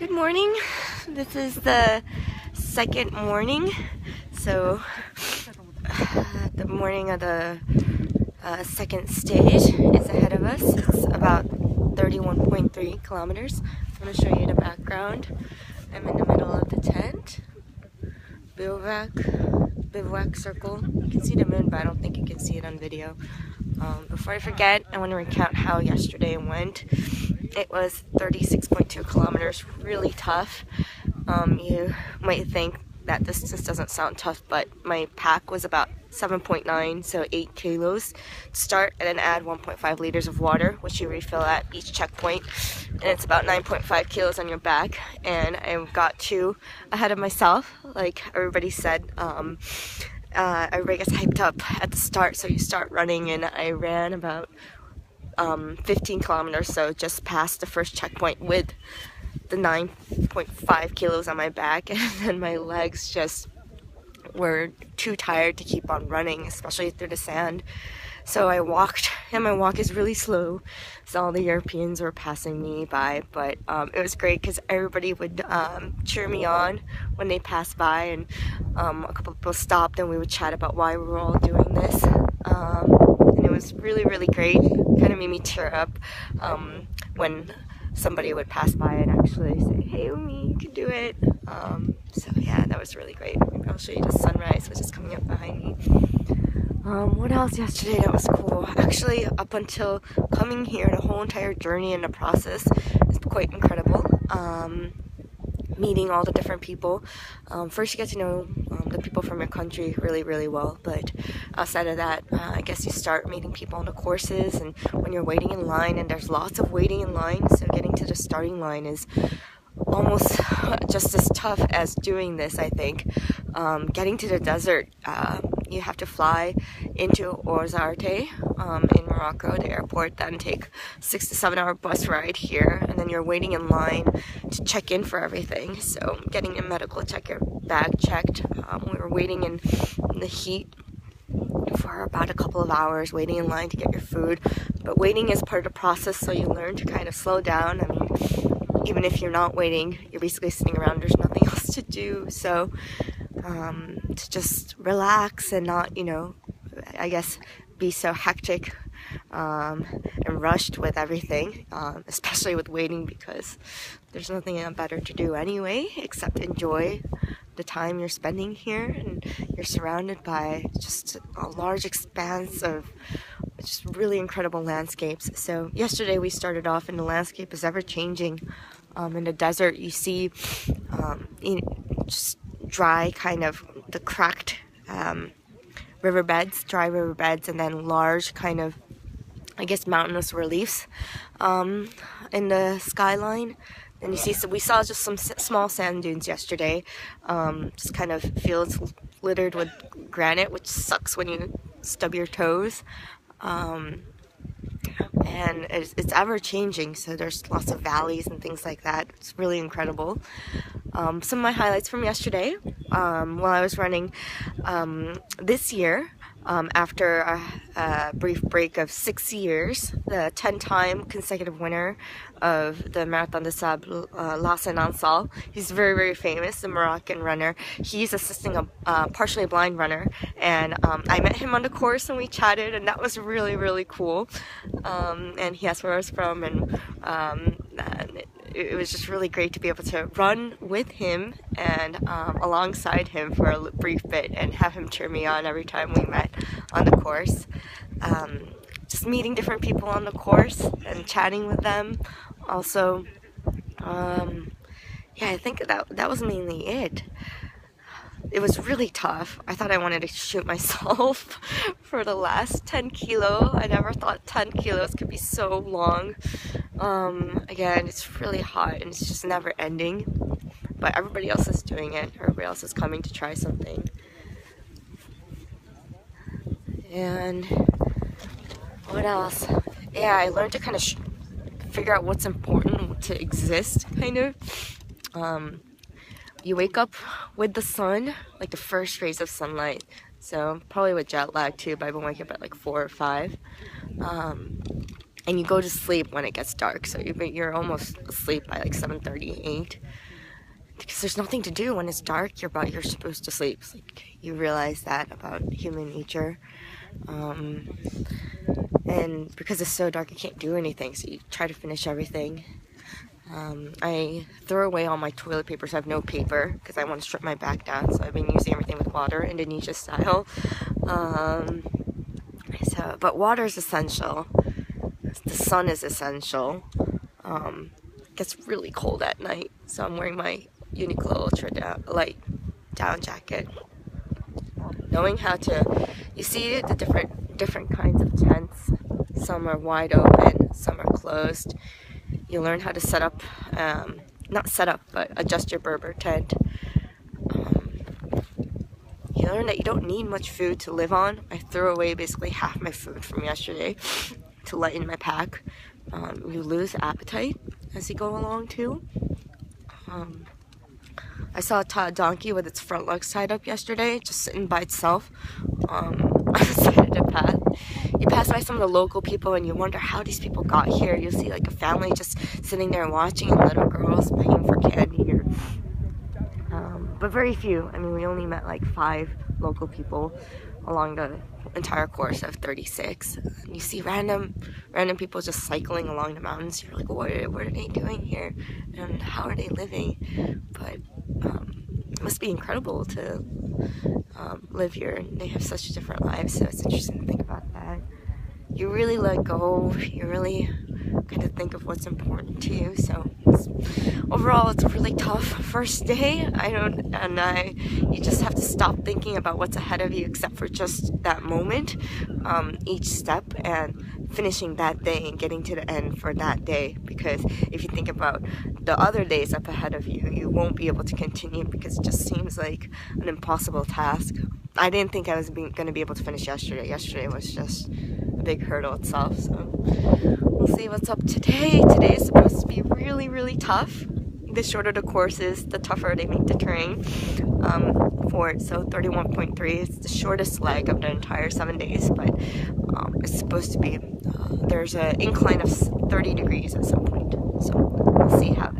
Good morning. This is the second morning. So the morning of the second stage is ahead of us. It's about 31.3 kilometers. I'm going to show you the background. I'm in the middle of the tent. Bivouac circle. You can see the moon, but I don't think you can see it on video. Before I forget, I want to recount how yesterday went. It was 36.2 kilometers, really tough. You might think that distance doesn't sound tough, but my pack was about 7.9, so 8 kilos to start, and then add 1.5 liters of water, which you refill at each checkpoint, and it's about 9.5 kilos on your back. And I got 2 ahead of myself, like everybody said. Everybody gets hyped up at the start, so you start running, and I ran about 15 kilometers, so just past the first checkpoint with the 9.5 kilos on my back, and then my legs just were too tired to keep on running, especially through the sand. So I walked, and my walk is really slow, so all the Europeans were passing me by, but it was great because everybody would cheer me on when they passed by, and a couple people stopped and we would chat about why we were all doing this, and it was really, really great. It kind of made me tear up when somebody would pass by and actually say, "Hey, Umi, you can do it." So yeah, that was really great. Maybe I'll show you the sunrise, which is coming up behind me. What else yesterday that was cool? Actually, up until coming here, the whole entire journey and the process is quite incredible. Meeting all the different people. First you get to know the people from your country really, really well, but outside of that, I guess you start meeting people on the courses, and when you're waiting in line, and there's lots of waiting in line, so getting to the starting line is almost just as tough as doing this, I think. Getting to the desert, you have to fly into Orzarte in Morocco, the airport, then take 6 to 7 hour bus ride here, and then you're waiting in line to check in for everything. So getting a medical check, your bag checked. We were waiting in the heat for about a couple of hours, waiting in line to get your food. But waiting is part of the process, so you learn to kind of slow down. I mean, even if you're not waiting, you're basically sitting around, there's nothing else to do. So to just relax and not, I guess, be so hectic and rushed with everything, especially with waiting, because there's nothing better to do anyway except enjoy the time you're spending here, and you're surrounded by just a large expanse of just really incredible landscapes. So yesterday we started off, and the landscape is ever changing. In the desert you see just dry, kind of the cracked riverbeds, dry riverbeds, and then large kind of, I guess, mountainous reliefs in the skyline. And you see, so we saw just some small sand dunes yesterday, just kind of fields littered with granite, which sucks when you stub your toes. And it's ever changing, so there's lots of valleys and things like that. It's really incredible. Some of my highlights from yesterday, while I was running this year, after a brief break of 6 years, the 10-time consecutive winner of the Marathon des Sables, Lassen Ansal. He's very, very famous, a Moroccan runner. He's assisting a partially blind runner, and I met him on the course and we chatted, and that was really, really cool. And he asked where I was from, and it was just really great to be able to run with him and alongside him for a brief bit and have him cheer me on every time we met on the course. Just meeting different people on the course and chatting with them. Also, yeah, I think that was mainly it. It was really tough. I thought I wanted to shoot myself for the last 10 kilo. I never thought 10 kilos could be so long. Again, it's really hot and it's just never ending. But everybody else is doing it. Everybody else is coming to try something. And what else? Yeah, I learned to kind of figure out what's important to exist, kind of. You wake up with the sun, like the first rays of sunlight. So probably with jet lag too, but I've been waking up at like 4 or 5. and you go to sleep when it gets dark, so you're almost asleep by like 7:38 because there's nothing to do when it's dark. You're supposed to sleep. It's like you realize that about human nature, and because it's so dark, you can't do anything. So you try to finish everything. I throw away all my toilet paper, so I have no paper because I want to strip my back down. So I've been using everything with water, Indonesia style. But water is essential. The sun is essential. It gets really cold at night, so I'm wearing my Uniqlo Ultra light down jacket. Knowing how to, you see the different kinds of tents. Some are wide open, some are closed. You learn how to set up, not set up, but adjust your Berber tent. You learn that you don't need much food to live on. I threw away basically half my food from yesterday to lighten my pack. You lose appetite as you go along too. I saw a donkey with its front legs tied up yesterday, just sitting by itself on the side of the path. You pass by some of the local people and you wonder how these people got here. You'll see like a family just sitting there watching, and little girls begging for candy here. But very few. I mean, we only met like 5 local people along the entire course of 36. And you see random people just cycling along the mountains. You're like, what are they doing here? And how are they living? But it must be incredible to live here. And they have such different lives, so it's interesting to think about that. You really let go. You really kind of think of what's important to you. So overall, it's a really tough first day. You just have to stop thinking about what's ahead of you, except for just that moment, each step, and finishing that day and getting to the end for that day. Because if you think about the other days up ahead of you, you won't be able to continue because it just seems like an impossible task. I didn't think I was going to be able to finish yesterday. Yesterday was just a big hurdle itself. So we'll see what's up today. Today is supposed to be really, really tough. The shorter the course is, the tougher they make the terrain for it. So 31.3 is the shortest leg of the entire 7 days, but it's supposed to be, there's an incline of 30 degrees at some point. So we'll see how